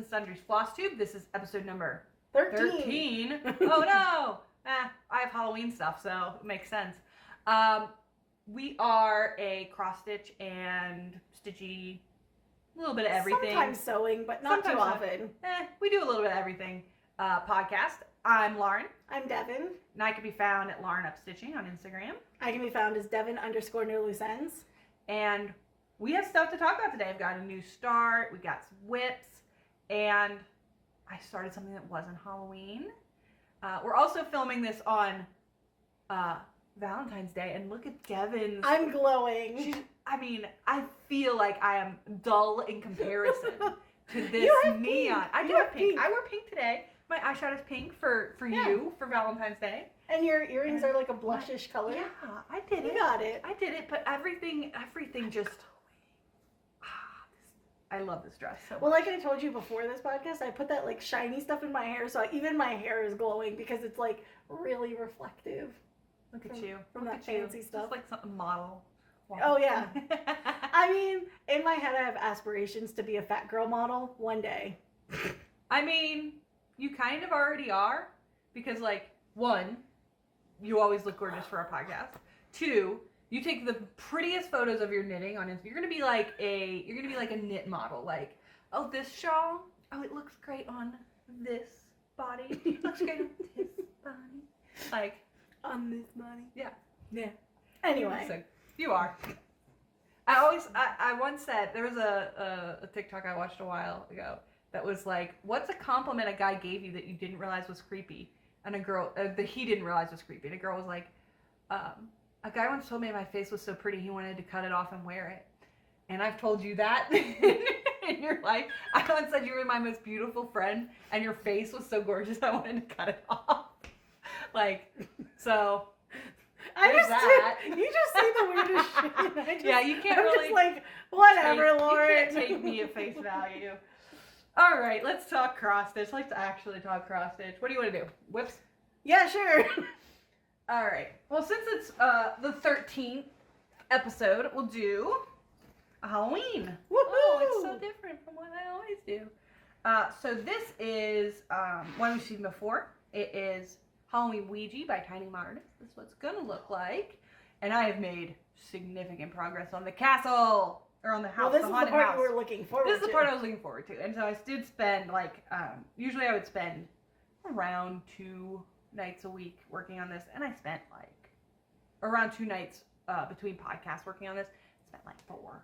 Sundry's Flosstube. This is episode number 13. Oh no! I have Halloween stuff, so it makes sense. We are a cross-stitch and stitchy, a little bit of everything. Sometimes sewing, but not too often. We do a little bit of everything podcast. I'm Lauren. I'm Devyn. And I can be found at Lauren Upstitching on Instagram. I can be found as Devyn_no_loose_ends. And we have stuff to talk about today. I've got a new start. We got some whips. And I started something that wasn't Halloween. We're also filming this on Valentine's Day. And look at Devyn's. I'm glowing. I feel like I am dull in comparison to this neon. I do have pink. I wear pink today. My eyeshadow is pink for you for Valentine's Day. And your earrings are like a blushish color. Yeah, I did it. You got it. I did it, but everything just... I love this dress so much. Well, like I told you before this podcast, I put that like shiny stuff in my hair, so even my hair is glowing because it's like really reflective. Look at you. From Look that at fancy stuff. Just like some model. Wow. Oh, yeah. I mean, in my head, I have aspirations to be a fat girl model one day. I mean, you kind of already are, because like, one, you always look gorgeous for our podcast. Two, you take the prettiest photos of your knitting on Instagram. You're gonna be like a knit model. Like, oh, this shawl, oh, it looks great on this body. It looks great on this body. Like, on this body. Yeah. Yeah. Anyway. So, you are. I once said, there was a TikTok I watched a while ago that was like, what's a compliment a guy gave you that you didn't realize was creepy? And a girl, that he didn't realize was creepy. And a girl was like, a guy once told me my face was so pretty he wanted to cut it off and wear it. And I've told you that in your life. I once said you were my most beautiful friend and your face was so gorgeous I wanted to cut it off. Like, so... You just say the weirdest shit. Yeah, you can't I'm really... just like, whatever, Lauren. You can't take me at face value. All right, let's talk cross-stitch. Let's actually talk cross-stitch. What do you want to do? Whips? Yeah, sure. All right. Well, since it's the 13th episode, we'll do a Halloween. Woohoo! Oh, it's so different from what I always do. So this is one we've seen before. It is Halloween Ouija by Tiny Modernist. This is what it's going to look like. And I have made significant progress on the castle. Or on the house, well, this the is the part you were looking forward to. This is the part I was looking forward to. And so I did spend, like, usually I would spend around 2 nights a week working on this. And I spent, like, around 2 nights between podcasts working on this. I spent, like, 4.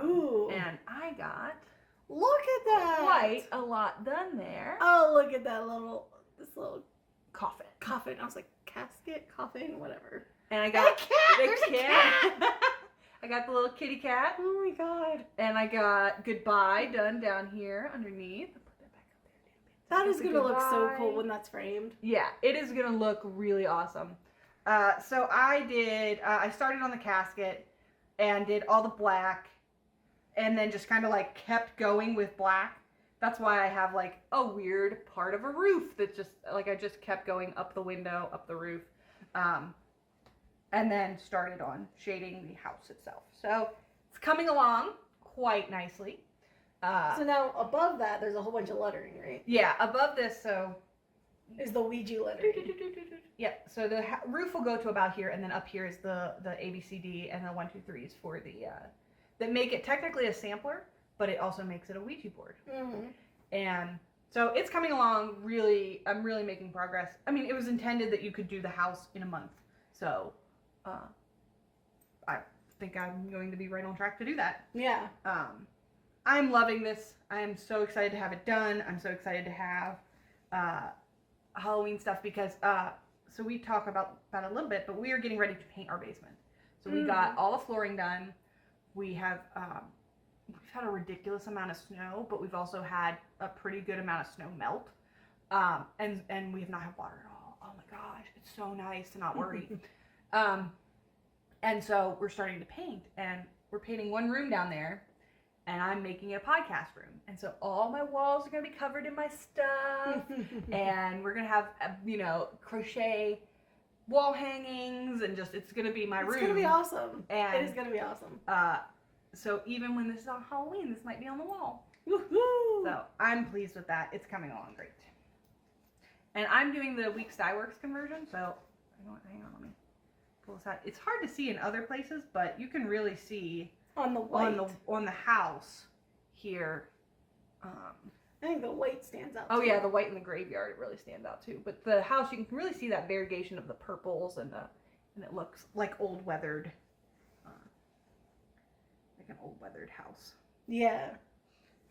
Ooh. And I got... Look at that! Quite a lot done there. Oh, look at that this little... Coffin. I was like, casket, coffin, whatever. And I got There's a cat! I got the little kitty cat. Oh my god. And I got goodbye done down here underneath. I'll put that back up there. That is going to look so cool when that's framed. Yeah, it is going to look really awesome. So I started on the casket and did all the black and then just kind of like kept going with black. That's why I have like a weird part of a roof that just, like I just kept going up the window, up the roof. And then started on shading the house itself. So it's coming along quite nicely. So now above that, there's a whole bunch of lettering, right? Yeah, above this, so... is the Ouija lettering. Yeah, so the roof will go to about here, and then up here is the ABCD and the 1, 2, 3s for the... that make it technically a sampler, but it also makes it a Ouija board. Mm-hmm. And so it's coming along really... I'm really making progress. I mean, it was intended that you could do the house in a month. So... I think I'm going to be right on track to do that. Yeah. I'm loving this. I am so excited to have it done. I'm so excited to have Halloween stuff because, so we talk about it a little bit, but we are getting ready to paint our basement. So we got all the flooring done. We have, we've had a ridiculous amount of snow, but we've also had a pretty good amount of snow melt. And we have not had water at all. Oh my gosh, it's so nice to not worry. And so we're starting to paint, and we're painting one room down there, and I'm making it a podcast room. And so all my walls are going to be covered in my stuff, and we're going to have, crochet wall hangings, and just, it's going to be my room. It's going to be awesome. And, it is going to be awesome. So even when this is on Halloween, this might be on the wall. Woohoo! So I'm pleased with that. It's coming along great. And I'm doing the Weeks Dye Works conversion, so hang on, let me pull this out. It's hard to see in other places, but you can really see on the white. on the house here. I think the white stands out. Oh yeah, the white in the graveyard, it really stands out too. But the house, you can really see that variegation of the purples and it looks like old weathered, like an old weathered house. Yeah.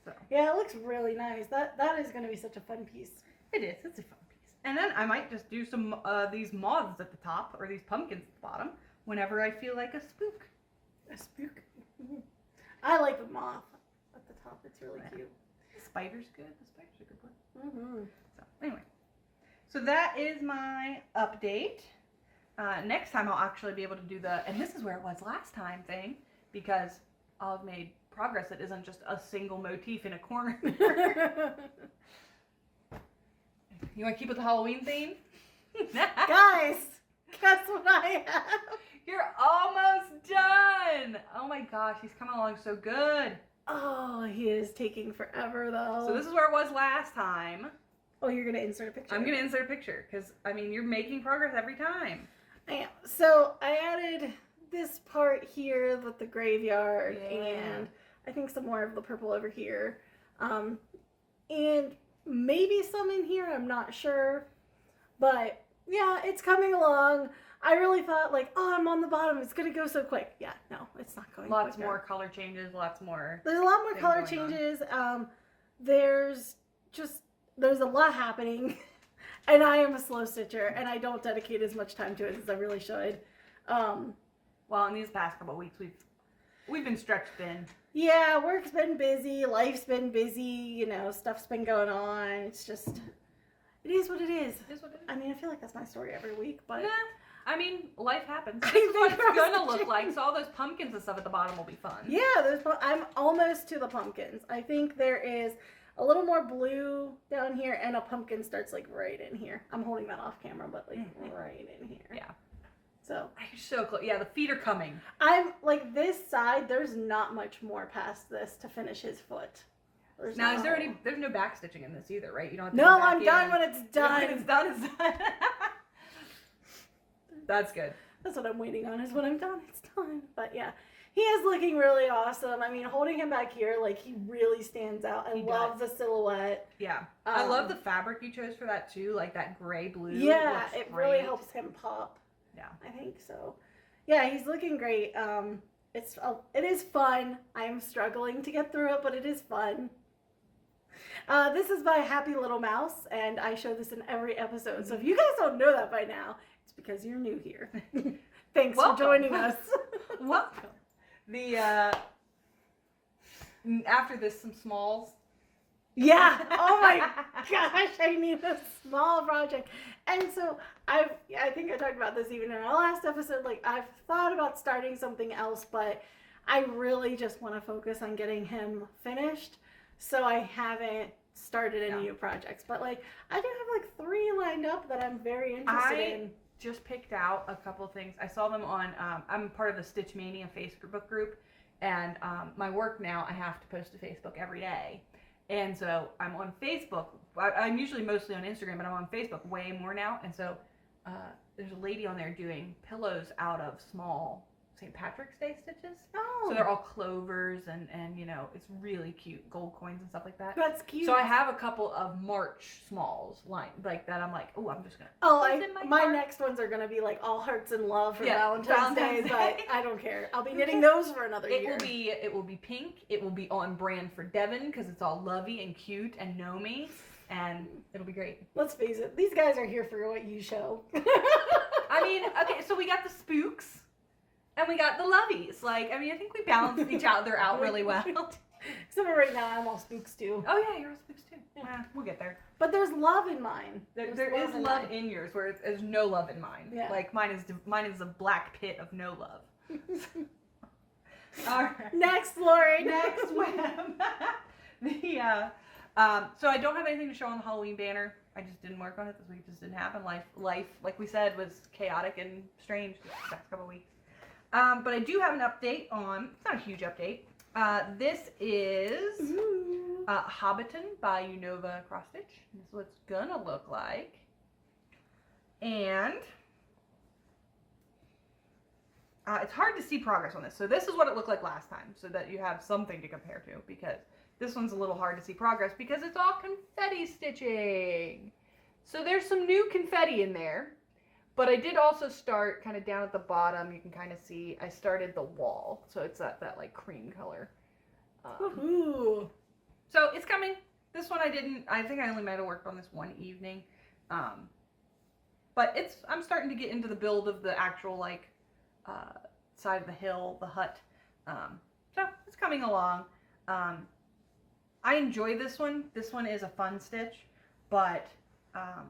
So. Yeah, it looks really nice. That is going to be such a fun piece. It is. It's a fun piece. And then I might just do some these moths at the top or these pumpkins at the bottom whenever I feel like a spook. A spook. I like the moth at the top. It's really cute. The spider's good. The spider's a good one. Mm-hmm. So anyway, so that is my update. Next time I'll actually be able to do and this is where it was last time thing, because I'll have made progress that isn't just a single motif in a corner. You want to keep with the Halloween theme? Guys, guess what I have? You're almost done. Oh my gosh, he's coming along so good. Oh, he is taking forever though. So this is where it was last time. Oh, you're gonna insert a picture? I'm gonna insert a picture because I mean you're making progress every time. I am. So I added this part here with the graveyard, Yeah. and I think some more of the purple over here, and maybe some in here. I'm not sure, but yeah, it's coming along. I really thought like, oh, I'm on the bottom. It's gonna go so quick. Yeah, no, it's not going. Lots quicker. more color changes. Lots more. There's a lot more things color going changes. There's a lot happening, and I am a slow stitcher, and I don't dedicate as much time to it as I really should. Well, in these past couple of weeks, we've been stretched thin. Yeah, work's been busy, life's been busy, you know, stuff's been going on. It's just, it is what it is. It is what it is. I mean, I feel like that's my story every week, but Yeah, I mean, life happens. I This is what think it's that's gonna the look like. So all those pumpkins and stuff at the bottom will be fun. yeah, I'm almost to the pumpkins. I think there is a little more blue down here, and a pumpkin starts like right in here. I'm holding that off camera, but like right in here. Yeah. So You're so close. Yeah, the feet are coming. I'm like this side. There's not much more past this to finish his foot. There's There's no back stitching in this either, right? You don't have to No, go back I'm done when it's done. When it's done, it's done. That's good. That's what I'm waiting on. Is when I'm done, it's done. But yeah, he is looking really awesome. I mean, holding him back here, like he really stands out. I love the silhouette. Yeah, I love the fabric you chose for that too, like that gray blue. Yeah, looks it great. really helps him pop. Yeah, I think so. Yeah, he's looking great. It is fun. I'm struggling to get through it, but it is fun. This is by Happy Little Mouse, and I show this in every episode. So if you guys don't know that by now, it's because you're new here. Thanks for joining us. Welcome. The after this, some smalls. Yeah. Oh my gosh, I need a small project. And so I think I talked about this even in our last episode. Like I've thought about starting something else, but I really just want to focus on getting him finished. So I haven't started any new projects. But like I do have like 3 lined up that I'm very interested in. Just picked out a couple of things. I saw them on, I'm part of the Stitch Mania Facebook group, and my work now, I have to post to Facebook every day. And so I'm on Facebook. I'm usually mostly on Instagram, but I'm on Facebook way more now. And so there's a lady on there doing pillows out of small St. Patrick's Day stitches. Oh. So they're all clovers and you know, it's really cute. Gold coins and stuff like that. That's cute. So I have a couple of March smalls like that. I'm like, oh, I'm just going to. Oh, my next ones are going to be like all hearts and love for Valentine's Day, but I don't care. I'll be knitting those for another year. It will be pink. It will be on brand for Devynn because it's all lovey and cute and gnomey, and it'll be great. Let's face it, these guys are here for what you show. I mean, okay, so we got the spooks. And we got the lovies. Like, I mean, I think we balanced each other out really well. Except for right now, I'm all spooks too. Oh, yeah, you're all spooks too. Yeah, we'll get there. But there's love in mine. There is love in yours, where there's no love in mine. Yeah. Like, mine is a black pit of no love. All right. Next, Lori. Next web. So I don't have anything to show on the Halloween banner. I just didn't work on it this week. It just didn't happen. Life, like we said, was chaotic and strange the past couple of weeks. But I do have an update on, it's not a huge update. This is Hobbiton by Unova Cross Stitch. This is what it's gonna look like. And it's hard to see progress on this. So this is what it looked like last time, so that you have something to compare to, because this one's a little hard to see progress because it's all confetti stitching. So there's some new confetti in there, but I did also start kind of down at the bottom. You can kind of see I started the wall, so it's that like cream color. Woohoo! So it's coming. This one I think I only might have worked on this one evening. But I'm starting to get into the build of the actual like side of the hill, the hut. So it's coming along. I enjoy this one. This one is a fun stitch, but I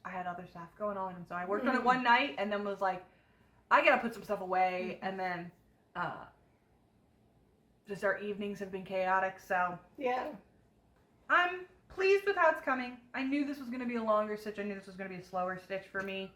had other stuff going on, and so I worked on it one night and then was like, I gotta put some stuff away, and then just our evenings have been chaotic, so yeah. I'm pleased with how it's coming. I knew this was going to be a longer stitch. I knew this was going to be a slower stitch for me,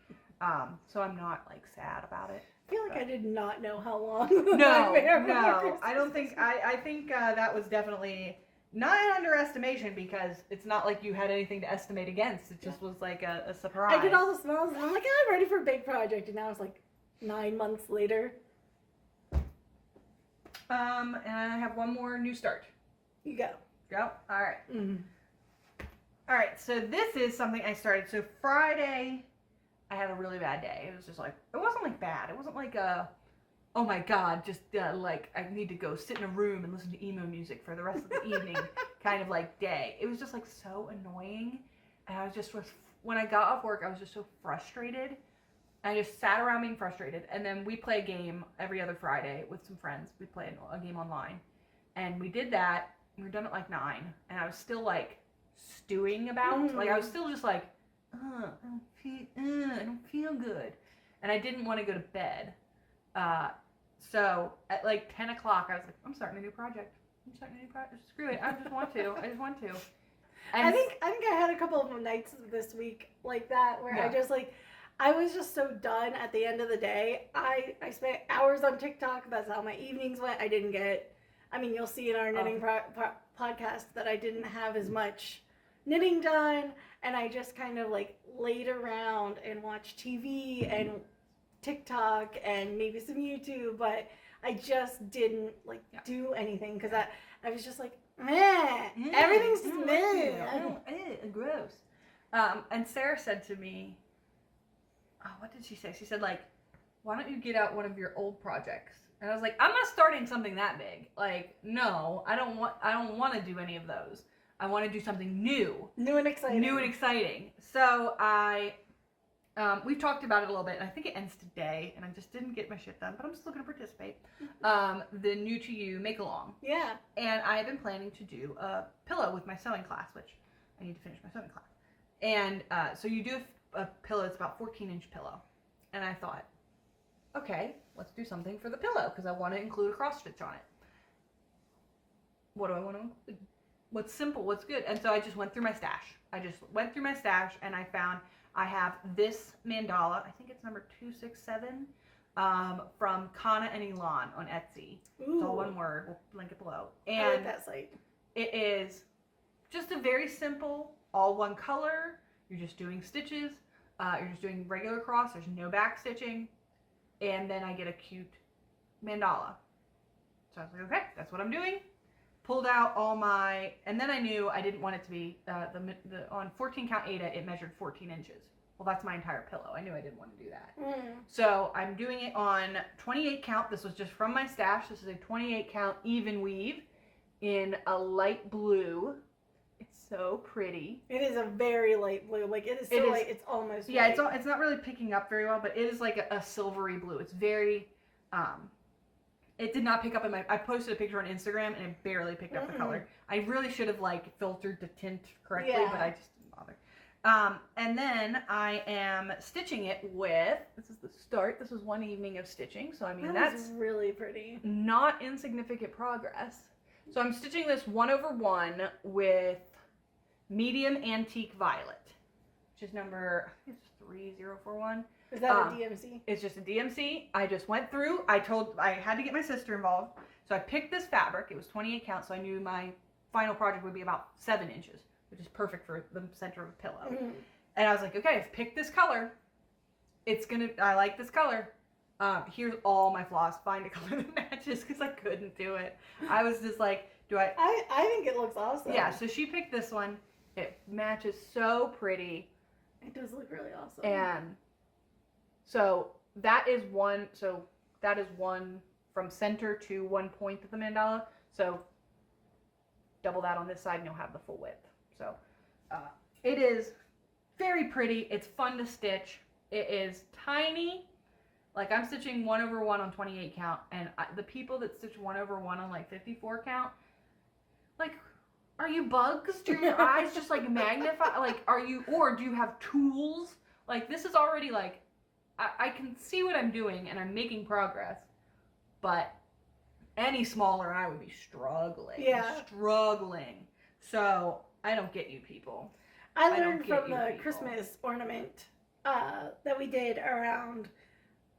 so I'm not like sad about it. I feel like I did not know how long. No, I don't think. I think that was definitely not an underestimation, because it's not like you had anything to estimate against. It just was like a surprise. I did all the smells, and I'm like, I'm ready for a big project, and now it's like 9 months later. And I have one more new start. You go. Go. All right. Mm-hmm. All right. So this is something I started. So Friday, I had a really bad day. It was just like, it wasn't like bad. It wasn't like oh my God, just like I need to go sit in a room and listen to emo music for the rest of the evening kind of like day. It was just like so annoying. And I was just, when I got off work, I was just so frustrated. I just sat around being frustrated. And then we play a game every other Friday with some friends. We play a game online. And we did that. We were done at like 9. And I was still like stewing about. Like I was still just like, I don't feel good. And I didn't want to go to bed. So at like 10 o'clock, I was like, I'm starting a new project. Screw it. I just want to. And I think I had a couple of nights this week like that where I was just so done at the end of the day. I spent hours on TikTok. That's how my evenings went. You'll see in our knitting podcast that I didn't have as much knitting done, and I just kind of like laid around and watched TV and TikTok and maybe some YouTube, but I just didn't do anything because I was just like, meh. Everything's just meh. Gross. And Sarah said to me, what did she say? She said, like, why don't you get out one of your old projects? And I was like, I'm not starting something that big. Like, no, I don't want to do any of those. I want to do something new. New and exciting. So we've talked about it a little bit, and I think it ends today, and I just didn't get my shit done, but I'm still going to participate. The New to You make-along. Yeah. And I have been planning to do a pillow with my sewing class, which I need to finish my sewing class. And so you do a pillow, it's about 14-inch pillow. And I thought, okay, let's do something for the pillow, because I want to include a cross stitch on it. What do I want to include? What's simple, what's good? And so I just went through my stash. And I found I have this mandala, I think it's number 267, from Kana and Elan on Etsy. Ooh. It's all one word. We'll link it below. And I like that site. it is just a very simple, all one color. You're just doing stitches. You're just doing regular cross. There's no back stitching. And then I get a cute mandala. So I was like, okay, that's what I'm doing. Pulled out all my, and then I knew I didn't want it to be, on 14 count Ada, it measured 14 inches. Well, that's my entire pillow. I knew I didn't want to do that. So I'm doing it on 28 count. This was just from my stash. This is a 28 count even weave in a light blue. It's so pretty. It is a very light blue. Like, it is so light, it's almost yeah, white. it's not really picking up very well, but it is like a silvery blue. It's very, it did not pick up I posted a picture on Instagram and it barely picked up the color. I really should have like filtered the tint correctly, but I just didn't bother. And then I am stitching it with, this is the start. This was one evening of stitching. So I mean, that's really pretty. Not insignificant progress. So I'm stitching this 1/1 with medium antique violet, which is number, I think it's 3041. Is that a DMC? It's just a DMC. I just went through. I had to get my sister involved. So I picked this fabric. It was 28 count, so I knew my final project would be about 7 inches, which is perfect for the center of a pillow. Mm-hmm. And I was like, okay, I've picked this color. I like this color. Here's all my floss. Find a color that matches, because I couldn't do it. I was just like, I think it looks awesome. Yeah, so she picked this one. It matches so pretty. It does look really awesome. And so that is one from center to one point of the mandala. So double that on this side and you'll have the full width. So it is very pretty. It's fun to stitch. It is tiny. Like, I'm stitching 1/1 on 28 count, and the people that stitch 1/1 on like 54 count, like, are you bugs? Do your eyes just like magnify? Like, or do you have tools? Like, this is already like, I can see what I'm doing and I'm making progress, but any smaller and I would be struggling. Yeah. Struggling. So I don't get you people. I learned from the Christmas ornament that we did around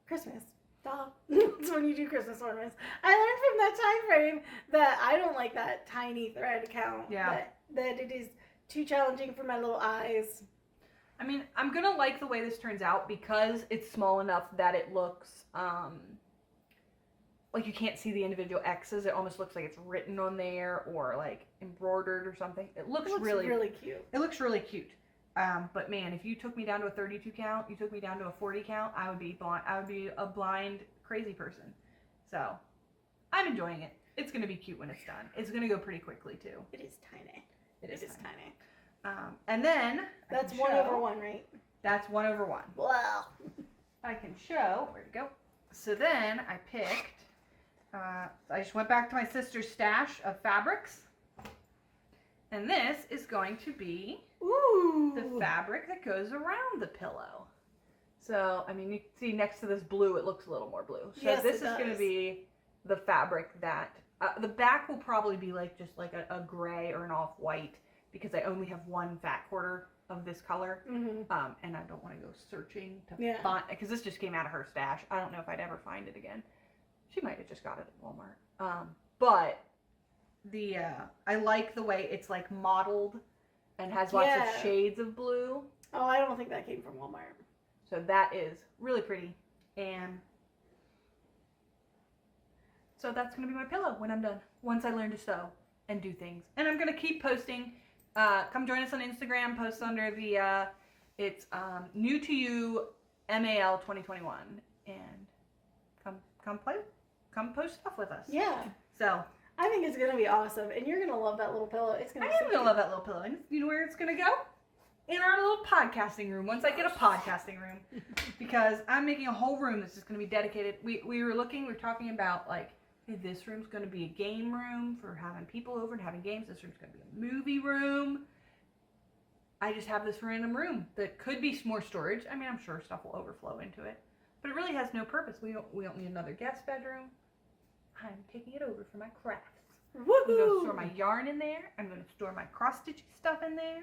Christmas. That's when you do Christmas ornaments. I learned from that time frame that I don't like that tiny thread count. Yeah. That it is too challenging for my little eyes. I mean, I'm gonna like the way this turns out because it's small enough that it looks like you can't see the individual X's. It almost looks like it's written on there or like embroidered or something. It looks really cute. It looks really cute. But man, if you took me down to a 32 count, you took me down to a 40 count, I would be blind. I would be a blind, crazy person. So, I'm enjoying it. It's gonna be cute when it's done. It's gonna go pretty quickly too. It is tiny. It is tiny. And then that's 1/1, right? That's 1/1. Wow. I can show where to go. So then I picked. I just went back to my sister's stash of fabrics, and this is going to be. Ooh. The fabric that goes around the pillow. So, I mean, you can see next to this blue, it looks a little more blue. So yes, this is going to be the fabric that, the back will probably be like just like a gray or an off-white because I only have one fat quarter of this color. Mm-hmm. And I don't want to go searching to find, because this just came out of her stash. I don't know if I'd ever find it again. She might have just got it at Walmart. But I like the way it's like modeled and has lots of shades of blue. Oh, I don't think that came from Walmart. So that is really pretty. And so that's going to be my pillow when I'm done. Once I learn to sew and do things. And I'm going to keep posting. Come join us on Instagram. Post under the, it's new to you MAL 2021. And come post stuff with us. Yeah. So. I think it's going to be awesome, and you're going to love that little pillow. I am going to love that little pillow. And you know where it's going to go? In our little podcasting room, once I get a podcasting room. Because I'm making a whole room that's just going to be dedicated. We were talking about, like, hey, this room's going to be a game room for having people over and having games. This room's going to be a movie room. I just have this random room that could be more storage. I mean, I'm sure stuff will overflow into it. But it really has no purpose. We don't need another guest bedroom. I'm taking it over for my crafts. Woohoo! I'm going to store my yarn in there. I'm going to store my cross-stitch stuff in there.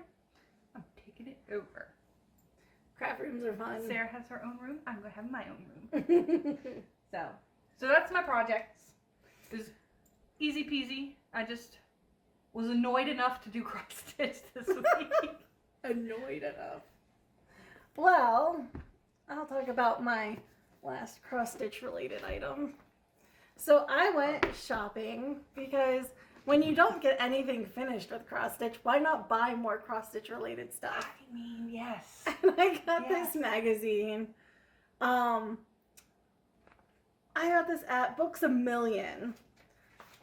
I'm taking it over. Craft rooms are fun. Sarah has her own room. I'm going to have my own room. So that's my projects. It was easy peasy. I just was annoyed enough to do cross-stitch this week. Annoyed enough. Well, I'll talk about my last cross-stitch related item. So I went shopping because when you don't get anything finished with cross-stitch, why not buy more cross-stitch related stuff? I mean, yes. And I got this magazine. I got this at Books A Million.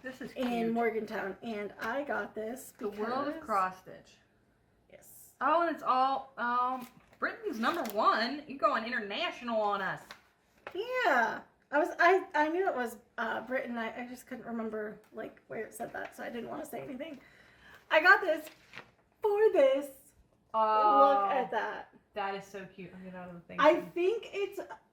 This is cute. In Morgantown, and I got this because... The World of Cross-Stitch. Yes. Oh, and it's all, Britain's #1. You're going international on us. Yeah. I knew it was Britain. I just couldn't remember like where it said that, so I didn't want to say anything. I got this for this. Oh, look at that. That is so cute. I'll get out of the thing. I think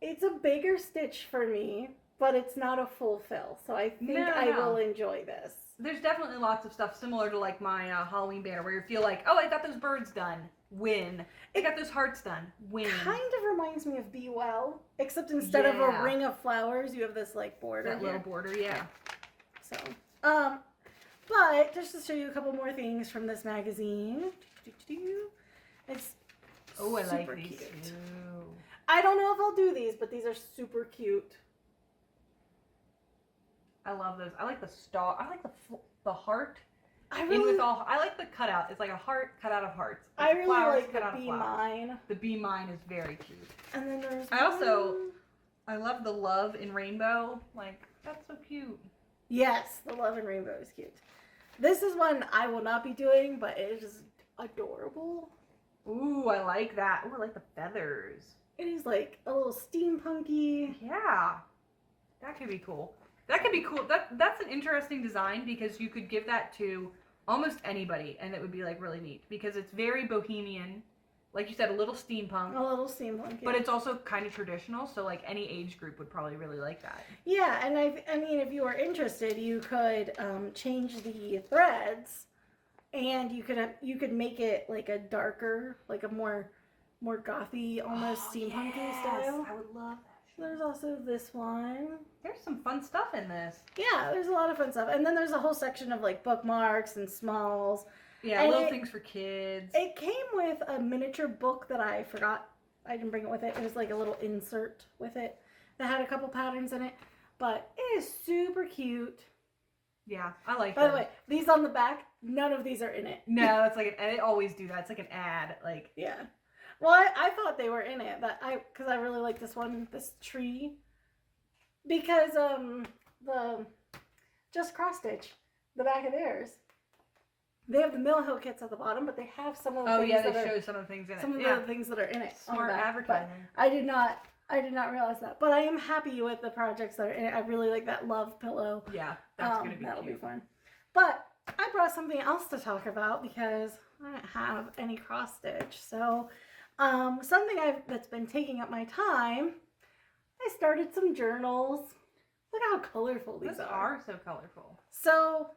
it's a bigger stitch for me but it's not a full fill. So I think I will enjoy this. There's definitely lots of stuff similar to like my Halloween banner where you feel like, oh, I got those birds done. Win. I got those hearts done. Win. Kind of reminds me of Be Well, except instead of a ring of flowers, you have this like border. That little border, yeah. So, but just to show you a couple more things from this magazine. It's I like these cute. too. I don't know if I'll do these, but these are super cute. I love those. I like the star. I like the heart. I like the cutout. It's like a heart cut out of hearts. It's I really flowers like cut the out Be of flowers. Mine. The Be Mine is very cute. And then there's I love the love in rainbow. Like, that's so cute. Yes, the love in rainbow is cute. This is one I will not be doing, but it is adorable. Ooh, I like that. Ooh, I like the feathers. It is like a little steampunky. Yeah. That could be cool. That could be cool. That's an interesting design because you could give that to almost anybody and it would be like really neat because it's very bohemian. Like you said, a little steampunk. A little steampunk. Yeah. But it's also kind of traditional, so like any age group would probably really like that. Yeah, and I mean, if you were interested, you could change the threads, and you could make it like a darker, like a more gothy, almost steampunky style. I would love that. There's also this one. There's some fun stuff in this. Yeah, there's a lot of fun stuff, and then there's a whole section of like bookmarks and smalls. Yeah, and little things for kids. It came with a miniature book that I forgot. I didn't bring it with it. It was like a little insert with it that had a couple patterns in it. But it is super cute. Yeah, I like it. By the way, these on the back, none of these are in it. No, it's like they always do that. It's like an ad. Like, yeah. Well, I thought they were in it, but because I really like this one, this tree. Because the just cross stitch, the back of theirs. They have the Mill Hill kits at the bottom, but they have some of the things they show some of the things in it. Some of the things that are in it. Smart advertising. I did not realize that. But I am happy with the projects that are in it. I really like that love pillow. Yeah, that's going to be that'll cute. be fun. But I brought something else to talk about because I don't have any cross stitch. So something that's been taking up my time, I started some journals. Look how colorful these are. So colorful. So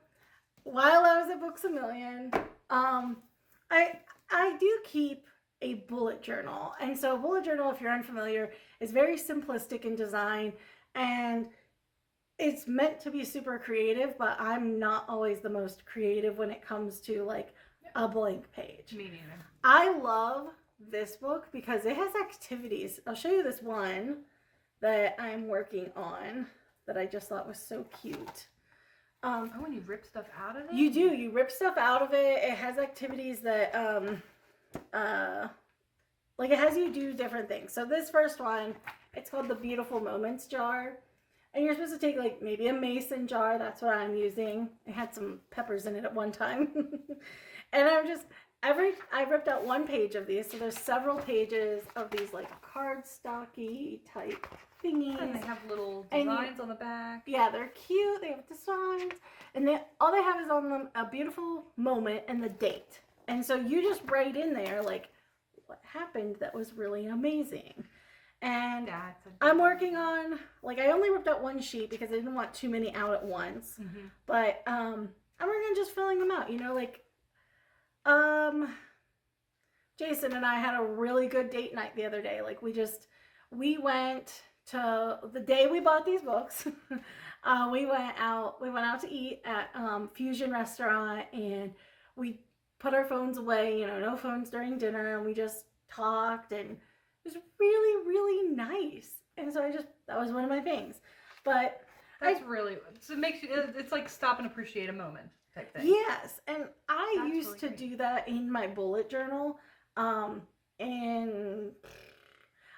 while I was at Books A Million, I do keep a bullet journal. And so a bullet journal, if you're unfamiliar, is very simplistic in design and it's meant to be super creative, but I'm not always the most creative when it comes to like a blank page. Me neither. I love this book because it has activities. I'll show you this one that I'm working on that I just thought was so cute. When you rip stuff out of it? You do. You rip stuff out of it. It has activities that, like it has you do different things. So this first one, it's called the Beautiful Moments jar. And you're supposed to take like maybe a mason jar. That's what I'm using. It had some peppers in it at one time. And I ripped out one page of these. So there's several pages of these like cardstocky type thingies. And they have little designs on the back. Yeah, they're cute. They have designs. And all they have is on them a beautiful moment and the date. And so you just write in there like what happened that was really amazing. And I'm working on, like I only ripped out one sheet because I didn't want too many out at once. Mm-hmm. But I'm working on just filling them out, you know, like Jason and I had a really good date night the other day. Like we went to the day we bought these books. We went out to eat at Fusion Restaurant and we put our phones away, you know, no phones during dinner, and we just talked and it was really, really nice. And so that was one of my things. But it makes you, it's like stop and appreciate a moment type thing. Yes, and I used to do that in my bullet journal. And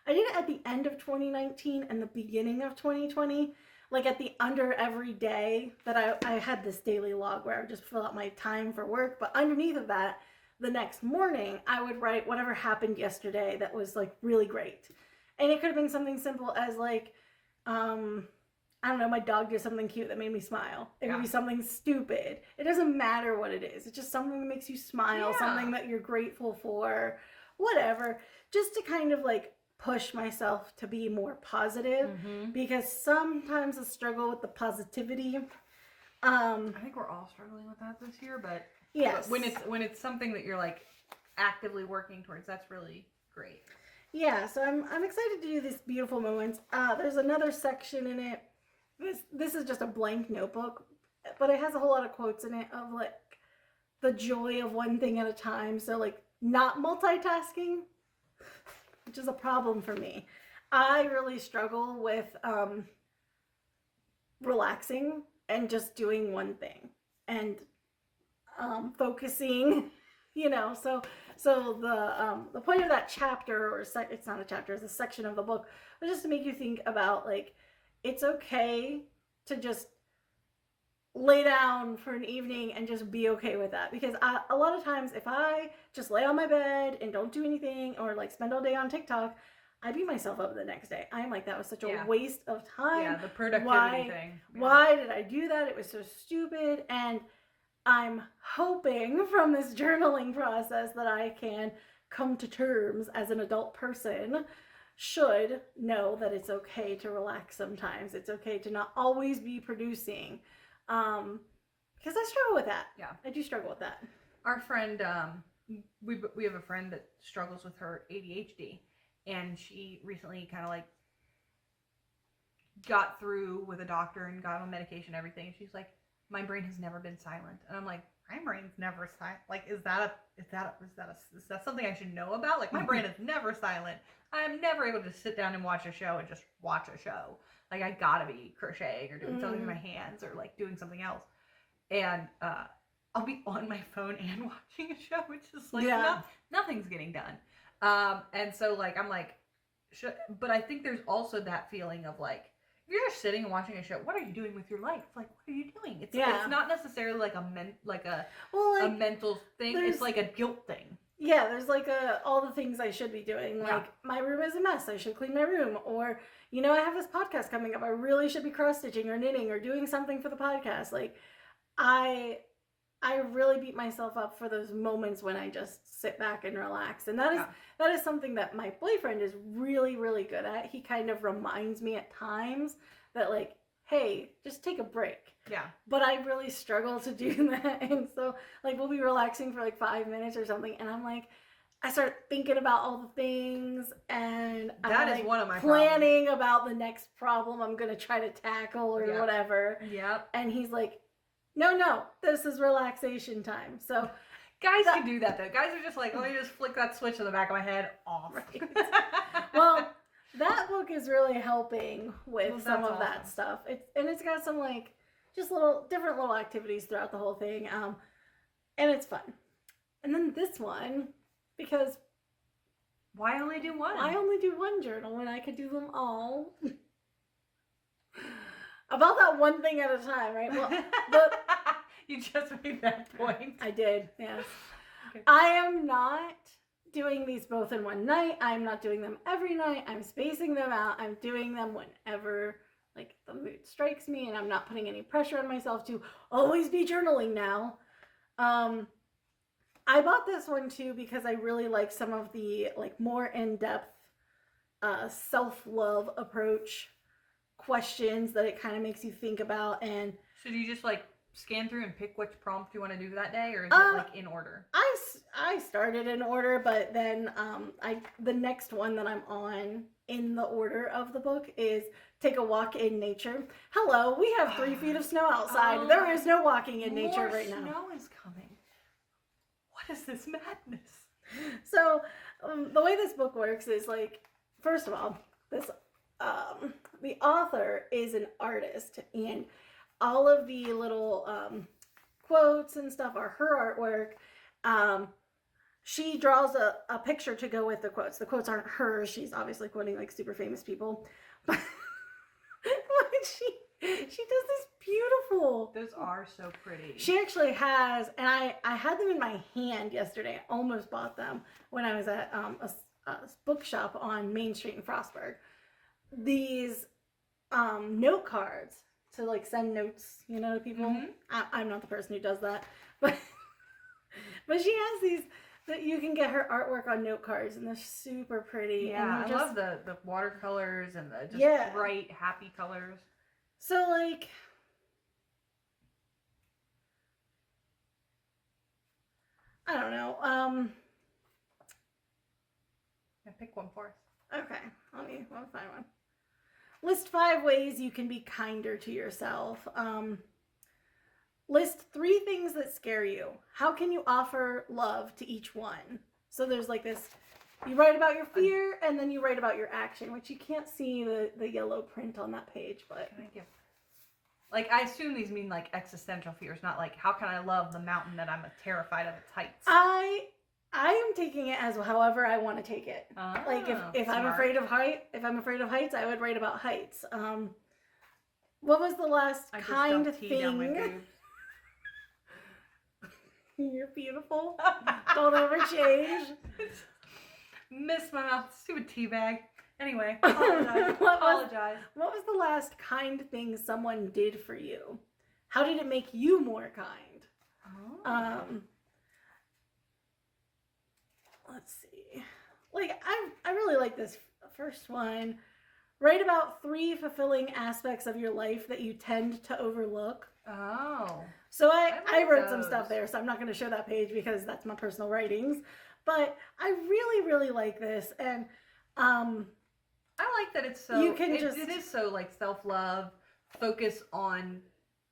I did it at the end of 2019 and the beginning of 2020. Like at the under every day that I had this daily log where I would just fill out my time for work. But underneath of that, the next morning, I would write whatever happened yesterday that was like really great. And it could have been something simple as like, I don't know, my dog did something cute that made me smile. It could be something stupid. It doesn't matter what it is. It's just something that makes you smile, something that you're grateful for, whatever. Just to kind of like push myself to be more positive because sometimes I struggle with the positivity. I think we're all struggling with that this year, but yes, when it's something that you're like actively working towards, that's really great. Yeah, so I'm excited to do these beautiful moments. There's another section in it. This is just a blank notebook, but it has a whole lot of quotes in it of like the joy of one thing at a time. So like not multitasking, which is a problem for me. I really struggle with relaxing and just doing one thing and focusing, you know. So the point of that chapter, or it's not a chapter, it's a section of the book, was just to make you think about like it's okay to just lay down for an evening and just be okay with that. Because a lot of times if I just lay on my bed and don't do anything or like spend all day on TikTok, I beat myself up the next day. I'm like, that was such a waste of time. Yeah, the productivity thing. Yeah. Why did I do that? It was so stupid. And I'm hoping from this journaling process that I can come to terms as an adult person, should know that it's okay to relax sometimes. It's okay to not always be producing. Because I struggle with that. Yeah. I do struggle with that. Our friend, we have a friend that struggles with her ADHD, and she recently kind of like got through with a doctor and got on medication and everything. And she's like, my brain has never been silent. And I'm like, my brain's never silent. Like, is that something I should know about? Like, my brain is never silent. I'm never able to sit down and watch a show and just watch a show. Like, I gotta be crocheting or doing something with my hands or like doing something else. And I'll be on my phone and watching a show, which is like nothing's getting done. And so like I'm like, but I think there's also that feeling of like, if you're just sitting and watching a show, what are you doing with your life? Like, what are you doing? It's not necessarily like a mental thing. It's like a guilt thing. Yeah, there's like all the things I should be doing. Like, my room is a mess. I should clean my room. Or, you know, I have this podcast coming up. I really should be cross-stitching or knitting or doing something for the podcast. Like, I really beat myself up for those moments when I just sit back and relax. And that is something that my boyfriend is really, really good at. He kind of reminds me at times that like, hey, just take a break. Yeah. But I really struggle to do that. And so like we'll be relaxing for like 5 minutes or something. And I'm like, I start thinking about all the things, and that I'm is one of my planning problems. About the next problem I'm going to try to tackle or whatever. Yep. And he's like, no, this is relaxation time. So guys can do that though. Guys are just like, let me just flick that switch in the back of my head off. Right. Well, that book is really helping with some of that stuff. It's got some like just different little activities throughout the whole thing. And it's fun. And then this one, because why only do one? I only do one journal when I could do them all. About that one thing at a time, right? Well, you just made that point. I did, yes. Okay. I am not doing these both in one night. I'm not doing them every night. I'm spacing them out. I'm doing them whenever like the mood strikes me, and I'm not putting any pressure on myself to always be journaling now. I bought this one too because I really like some of the like more in-depth self-love approach questions that it kind of makes you think about. And so do you just like scan through and pick which prompt you want to do that day, or is it like in order? I started in order, but then the next one that I'm on in the order of the book is take a walk in nature. Hello, we have 3 feet of snow outside. There is no walking in nature right now. Snow is coming. What is this madness? So the way this book works is like, first of all, this the author is an artist, and all of the little quotes and stuff are her artwork. She draws a picture to go with the quotes. The quotes aren't hers. She's obviously quoting like super famous people. But she does this beautiful. Those are so pretty. She actually has, and I had them in my hand yesterday. I almost bought them when I was at a bookshop on Main Street in Frostburg. These note cards to like send notes, you know, to people. Mm-hmm. I'm not the person who does that, but she has that you can get her artwork on note cards, and they're super pretty. Yeah, and I love the watercolors and the just Yeah. bright, happy colors. So, like, I don't know. Yeah, pick one for us. Okay, let me find one. List 5 ways you can be kinder to yourself. List 3 things that scare you. How can you offer love to each one? So there's like this, you write about your fear and then you write about your action, which you can't see the yellow print on that page, but. Can I give? Like, I assume these mean like existential fears, not like how can I love the mountain that I'm terrified of its heights. I am taking it as however I want to take it. Oh, Like if I'm afraid of heights, I would write about heights. What was the last kind thing? You're beautiful. Don't ever change. Miss my mouth. Stupid tea bag. Anyway, apologize. What was the last kind thing someone did for you? How did it make you more kind? Oh. Let's see. Like, I really like this first one. Write about 3 fulfilling aspects of your life that you tend to overlook. Oh. So I wrote some those. stuff there, so I'm not going to show that page because that's my personal writings. But I really, really like this. And I like that it's so, You can it just- is so like self-love, focus on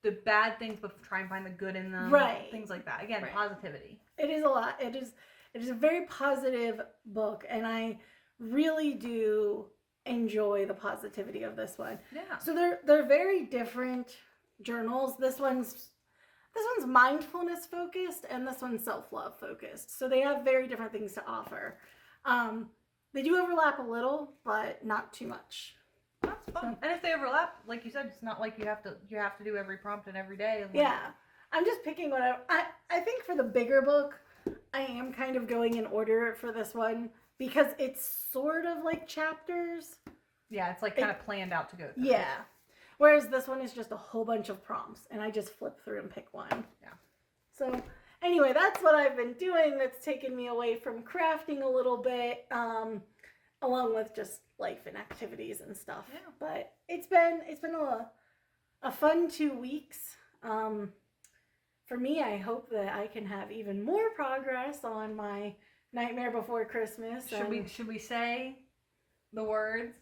the bad things but try and find the good in them. Right. Things like that. Again, Right. positivity. it is a lot. It is a very positive book, and I really do enjoy the positivity of this one. Yeah. So they're very different journals. This one's mindfulness focused, and this one's self-love focused. So they have very different things to offer. They do overlap a little, but not too much. That's fun. And if they overlap, like you said, it's not like you have to do every prompt and every day. And Yeah, I'm just picking what I think for the bigger book, I am kind of going in order for this one because it's sort of like chapters. Yeah, it's like kind of planned out to go through. Yeah. Whereas this one is just a whole bunch of prompts, and I just flip through and pick one. Yeah. So anyway, that's what I've been doing. That's taken me away from crafting a little bit, along with just life and activities and stuff. Yeah. But it's been a fun 2 weeks. For me, I hope that I can have even more progress on my Nightmare Before Christmas. Should we say the words?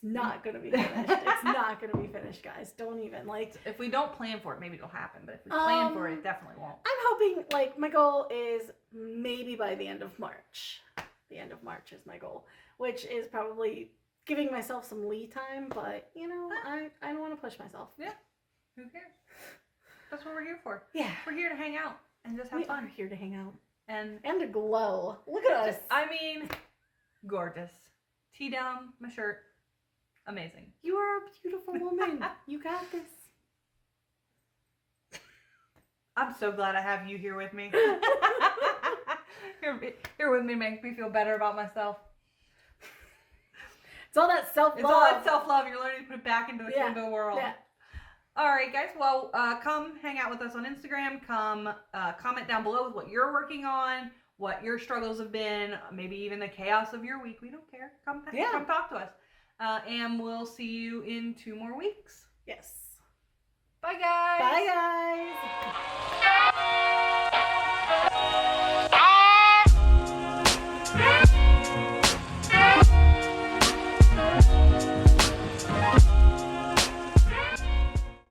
It's not going to be finished. It's not going to be finished, guys. Don't even, like... If we don't plan for it, maybe it'll happen. But if we plan for it, it definitely won't. I'm hoping, like, my goal is maybe by the end of March. The end of March is my goal, which is probably giving myself some lead time, but, you know, I don't want to push myself. Yeah. Who cares? That's what we're here for. Yeah. We're here to hang out and just have We fun. are here to hang out. And to glow. Look at us. I mean, gorgeous. Tea down my shirt. Amazing. You are a beautiful woman. You got this. I'm so glad I have you here with me. Here with me makes me feel better about myself. It's all that self-love. It's all that self-love. You're learning to put it back into the world. Yeah. All right, guys. Well, come hang out with us on Instagram. Come comment down below with what you're working on, what your struggles have been, maybe even the chaos of your week. We don't care. Come talk to us. And we'll see you in 2 more weeks. Yes. Bye, guys. Bye, guys.